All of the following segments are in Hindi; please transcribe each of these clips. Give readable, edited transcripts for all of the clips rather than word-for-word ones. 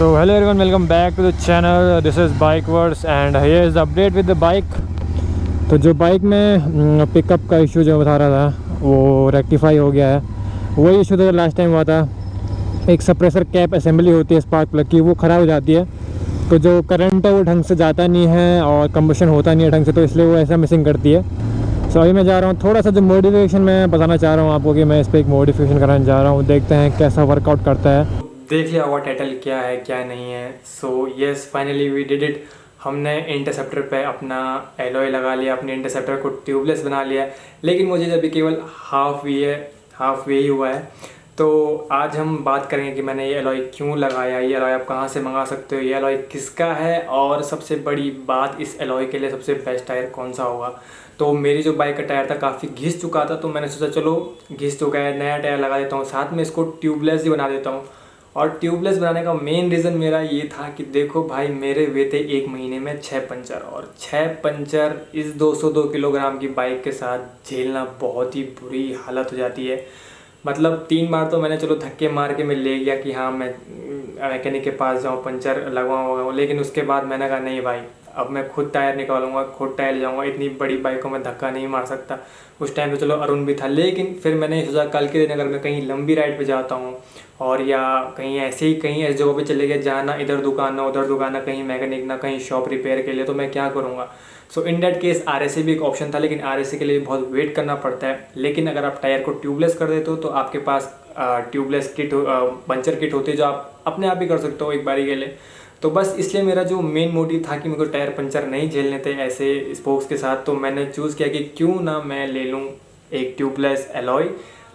So hello everyone, welcome back to the channel. This is Bike Words and here is the update with the bike. तो जो बाइक में पिकअप का इशू जो बता रहा था वो रेक्टिफाई हो गया है। वही इशू था लास्ट टाइम हुआ था। एक सप्रेसर कैप असेंबली होती है स्पार्क प्लग की, वो ख़राब हो जाती है, तो जो करंट है वो ढंग से जाता नहीं है और कंबशन होता नहीं है ढंग से, तो इसलिए वो ऐसा मिसिंग करती है। सो अभी मैं जा रहा हूँ थोड़ा सा जो मॉडिफिकेशन मैं बताना चाह रहा हूँ आपको कि मैं इस पर एक मॉडिफिकेशन कराने जा रहा हूँ। देखते हैं कैसा वर्कआउट करता है। देख लिया होगा टाइटल क्या है क्या नहीं है। So yes, finally we did it. हमने इंटरसेप्टर पे अपना एलॉय लगा लिया, अपने इंटरसेप्टर को ट्यूबलेस बना लिया, लेकिन मुझे अभी केवल हाफ वे ही हुआ है। तो आज हम बात करेंगे कि मैंने ये एलॉय क्यों लगाया, ये एलॉय आप कहाँ से मंगा सकते हो, ये एलॉय किसका है, और सबसे बड़ी बात इस एलॉय के लिए सबसे बेस्ट टायर कौन सा होगा। तो मेरी जो बाइक का टायर था काफ़ी घिस चुका था, तो मैंने सोचा चलो घिस चुका है, नया टायर लगा देता हूँ, साथ में इसको ट्यूबलेस ही बना देता हूँ। और ट्यूबलेस बनाने का मेन रीज़न मेरा ये था कि देखो भाई, मेरे हुए थे 1 महीने में 6 पंचर, और 6 पंचर इस 202 किलोग्राम की बाइक के साथ झेलना बहुत ही बुरी हालत हो जाती है। मतलब 3 बार तो मैंने चलो धक्के मार के मैं ले गया कि हाँ मैं मैकेनिक के पास जाऊँ, पंचर लगवाऊँ, लेकिन उसके बाद मैंने कहा नहीं भाई, अब मैं खुद टायर निकालूंगा, खुद टायर ले जाऊँगा, इतनी बड़ी बाइक को मैं धक्का नहीं मार सकता। उस टाइम तो चलो अरुण भी था, लेकिन फिर मैंने सोचा कल के दिन अगर मैं कहीं लंबी राइड पे जाता हूँ और या कहीं ऐसी जगहों पे चले गए जहाँ ना इधर दुकान ना उधर दुकान, ना कहीं मैकेनिक ना कहीं शॉप रिपेयर के लिए, तो मैं क्या करूँगा। सो इन डैट केस RSA भी एक ऑप्शन था, लेकिन RSA के लिए बहुत वेट करना पड़ता है। लेकिन अगर आप टायर को ट्यूबलेस कर देते हो तो आपके पास ट्यूबलेस किट पंचर किट होती है जो आप अपने आप ही कर सकते हो एक बारी के लिए। तो बस इसलिए मेरा जो मेन मोटिव था कि मेरे को टायर पंचर नहीं झेलने थे ऐसे स्पोक्स के साथ, तो मैंने चूज़ किया कि क्यों ना मैं ले लूँ एक ट्यूबलेस एलॉय,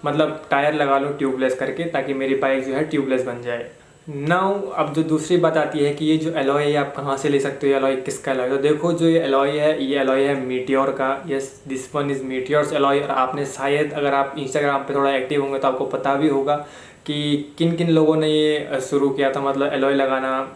मतलब टायर लगा लूँ ट्यूबलेस करके, ताकि मेरी बाइक जो है ट्यूबलेस बन जाए। नाउ अब जो दूसरी बात आती है कि ये जो एलॉय है आप कहाँ से ले सकते हो, एलॉय किसका एलॉय। तो देखो जो ये एलॉय है मीटियोर का। Yes, this one is meteors alloy. और आपने शायद अगर आप इंस्टाग्राम पे थोड़ा एक्टिव होंगे तो आपको पता भी होगा कि किन किन लोगों ने ये शुरू किया था, मतलब एलॉय लगाना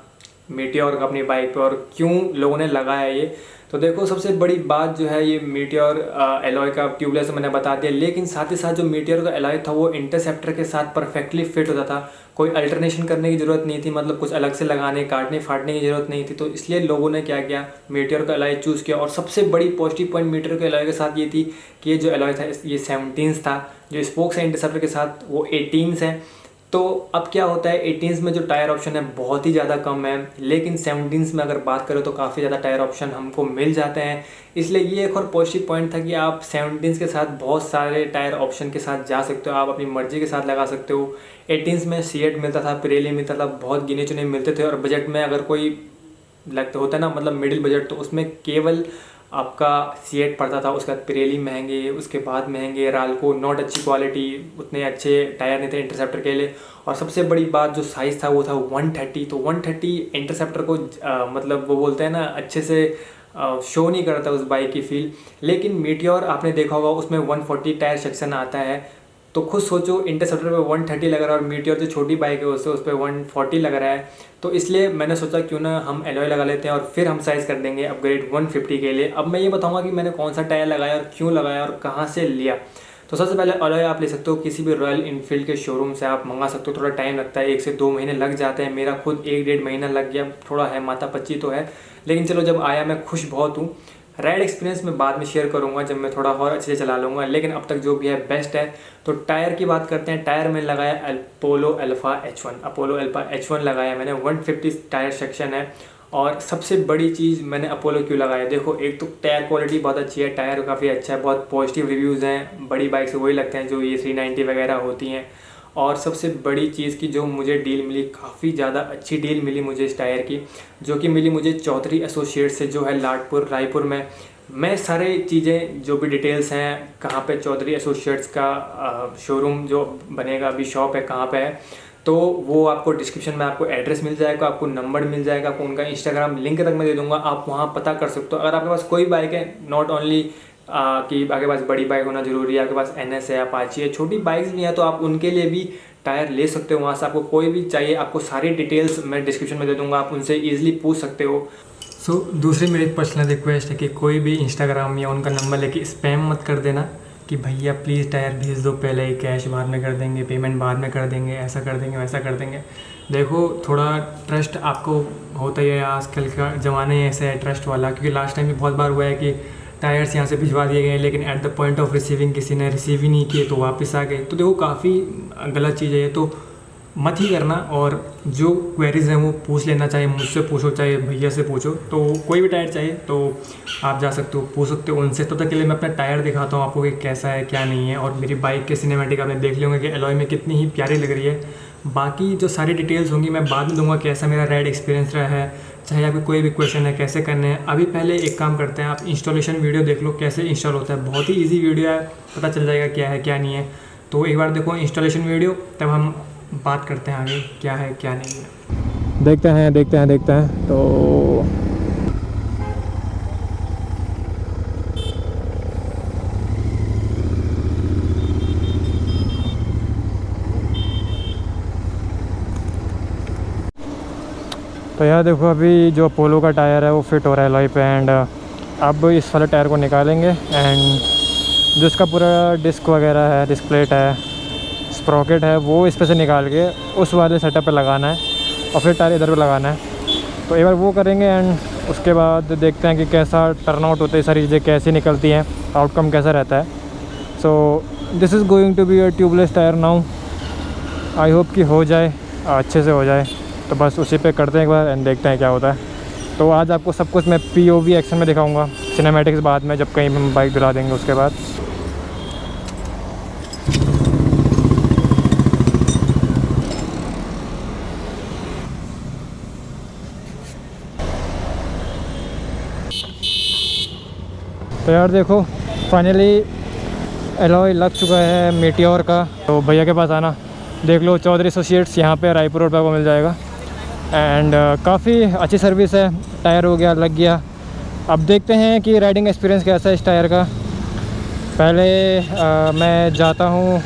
मीटियोर का अपनी बाइक पे, और क्यों लोगों ने लगाया ये। तो देखो सबसे बड़ी बात जो है ये मीटियोर एलॉय का ट्यूबलेस मैंने बता दिया, लेकिन साथ ही साथ जो मीटियोर का एलॉय था वो इंटरसेप्टर के साथ परफेक्टली फिट होता था। कोई अल्टरनेशन करने की ज़रूरत नहीं थी, मतलब कुछ अलग से लगाने काटने फाटने की ज़रूरत नहीं थी। तो इसलिए लोगों ने क्या किया, मीटियोर का एलॉय चूज़ किया। और सबसे बड़ी पॉजिटिव पॉइंट मीटियोर के एलॉय के साथ ये थी कि ये जो एलॉय था ये 17 था, जो स्पोक्स है इंटरसेप्टर के साथ वो 18 है। तो अब क्या होता है, 18 में जो टायर ऑप्शन है बहुत ही ज़्यादा कम है, लेकिन 17 में अगर बात करें तो काफ़ी ज़्यादा टायर ऑप्शन हमको मिल जाते हैं। इसलिए ये एक और पॉजिटिव पॉइंट था कि आप 17 के साथ बहुत सारे टायर ऑप्शन के साथ जा सकते हो, आप अपनी मर्जी के साथ लगा सकते हो। 18 में सीएट मिलता था, पिरेली मिलता था, बहुत गिने चुने मिलते थे। और बजट में अगर कोई लगता होता है ना, मतलब मिडिल बजट, तो उसमें केवल आपका सीएट पड़ता था, उसके बाद पिरेली महंगे, उसके बाद महंगे राल्को, नॉट अच्छी क्वालिटी, उतने अच्छे टायर नहीं थे इंटरसेप्टर के लिए। और सबसे बड़ी बात जो साइज़ था वो था 130। तो 130 इंटरसेप्टर को मतलब वो बोलते हैं ना अच्छे से शो नहीं करता उस बाइक की फील। लेकिन मीटियोर आपने देखा होगा उसमें 140 टायर सेक्शन आता है, तो खुद सोचो इंटरसेप्टर पे 130 लग रहा है और मीटियोर जो छोटी बाइक है उससे उस पर 140 लग रहा है। तो इसलिए मैंने सोचा क्यों ना हम एलॉय लगा लेते हैं और फिर हम साइज़ कर देंगे अपग्रेड 150 के लिए। अब मैं ये बताऊंगा कि मैंने कौन सा टायर लगाया और क्यों लगाया और कहाँ से लिया। तो सबसे पहले एलॉय आप ले सकते हो किसी भी रॉयल इनफील्ड के शोरूम से, आप मंगा सकते हो। थोड़ा टाइम लगता है, 1 से 2 महीने लग जाते हैं। मेरा खुद 1-1.5 महीना लग गया, थोड़ा है माथा पच्ची तो है, लेकिन चलो जब आया मैं खुश बहुत हूँ। राइड एक्सपीरियंस मैं बाद में शेयर करूंगा जब मैं थोड़ा और अच्छे से चला लूँगा, लेकिन अब तक जो भी है बेस्ट है। तो टायर की बात करते हैं। टायर में लगाया अपोलो अल्फा H1 लगाया मैंने, 150 टायर सेक्शन है। और सबसे बड़ी चीज़ मैंने अपोलो क्यों लगाया, देखो एक तो टायर क्वालिटी बहुत अच्छी है, टायर काफ़ी अच्छा है, बहुत पॉजिटिव रिव्यूज़ हैं, बड़ी बाइक से वही लगते हैं जो ये 390 वगैरह होती हैं। और सबसे बड़ी चीज़ की जो मुझे डील मिली, काफ़ी ज़्यादा अच्छी डील मिली मुझे इस टायर की, जो कि मिली मुझे चौधरी एसोसिएट से, जो है लाडपुर रायपुर में। मैं सारे चीज़ें जो भी डिटेल्स हैं, कहाँ पे चौधरी एसोसिएट्स का शोरूम जो बनेगा, अभी शॉप है कहाँ पे है, तो वो आपको डिस्क्रिप्शन में आपको एड्रेस मिल जाएगा, आपको नंबर मिल जाएगा, आपको उनका इंस्टाग्राम लिंक तक मैं दे दूँगा, आप वहाँ पता कर सकते हो। अगर आपके पास कोई बाइक है, नॉट ओनली कि आपके पास बड़ी बाइक होना जरूरी है, आपके पास NS है, अपाची है, छोटी बाइक्स भी हैं, तो आप उनके लिए भी टायर ले सकते हो वहाँ से। आपको कोई भी चाहिए, आपको सारी डिटेल्स मैं डिस्क्रिप्शन में दे दूँगा, आप उनसे ईजिली पूछ सकते हो। सो दूसरी मेरी पर्सनल रिक्वेस्ट है कि कोई भी इंस्टाग्राम या उनका नंबर लेके स्पैम मत कर देना, कि भैया प्लीज़ टायर भेज दो पहले ही, कैश बाद में कर देंगे, पेमेंट बाद में कर देंगे, ऐसा कर देंगे, वैसा कर देंगे। देखो थोड़ा ट्रस्ट आपको होता ही है, आजकल का ज़माना ही ऐसा है ट्रस्ट वाला, क्योंकि लास्ट टाइम भी बहुत बार हुआ है कि टायर्स यहाँ से भिजवा दिए गए लेकिन at the point of receiving किसी ने रिसीव ही नहीं किए तो वापस आ गए। तो देखो काफ़ी गलत चीज़ है ये, तो मत ही करना। और जो क्वेरीज़ हैं वो पूछ लेना, चाहे मुझसे पूछो चाहे भैया से पूछो, तो कोई भी टायर चाहिए तो आप जा सकते हो, पूछ सकते हो उनसे। तो तक के लिए मैं अपना टायर दिखाता हूँ आपको कि कैसा है क्या नहीं है, और मेरी बाइक के सिनेमैटिक आपने देख लिया होंगे कि एलॉय में कितनी ही प्यारी लग रही है। बाकी जो सारी डिटेल्स होंगी मैं बाद में दूंगा, कैसा मेरा राइड एक्सपीरियंस रहा है, चाहे आपको कोई भी क्वेश्चन है कैसे करने हैं। अभी पहले एक काम करते हैं, आप इंस्टॉलेशन वीडियो देख लो कैसे इंस्टॉल होता है, बहुत ही ईजी वीडियो है, पता चल जाएगा क्या है क्या नहीं है। तो एक बार देखो इंस्टॉलेशन वीडियो, तब हम बात करते हैं आगे क्या है क्या नहीं है। देखते हैं तो यार देखो अभी जो अपोलो का टायर है वो फिट हो रहा है एलॉय पे, एंड अब इस वाले टायर को निकालेंगे एंड जो इसका पूरा डिस्क वगैरह है, डिस्क प्लेट है, स्प्रॉकेट है, वो इस पे से निकाल के उस वाले सेटअप पे लगाना है और फिर टायर इधर पे लगाना है। तो एक बार वो करेंगे एंड उसके बाद देखते हैं कि कैसा टर्न आउट होता है, सारी चीज़ें कैसी निकलती हैं, आउटकम कैसा रहता है। So this is going to be a tubeless tyre now. I hope कि हो जाए, अच्छे से हो जाए। तो बस उसी पे करते हैं एक बार एंड देखते हैं क्या होता है। तो आज आपको सब कुछ मैं POV एक्शन में दिखाऊंगा, सिनेमैटिक्स बाद में जब कहीं हम बाइक दिला देंगे उसके बाद। तो यार देखो फाइनली एलॉय लग चुका है मीटियोर का। तो भैया के पास आना, देख लो चौधरी एसोसिएट्स यहाँ पे रायपुर रोड पे आपको मिल जाएगा। एंड काफ़ी अच्छी सर्विस है, टायर हो गया लग गया। अब देखते हैं कि राइडिंग एक्सपीरियंस कैसा है इस टायर का। पहले मैं जाता हूँ,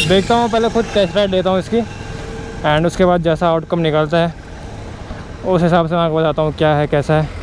देखता हूँ, पहले खुद टेस्ट राइड लेता हूँ इसकी, एंड उसके बाद जैसा आउटकम निकलता है उस हिसाब से मैं आपको बताता हूँ क्या है कैसा है।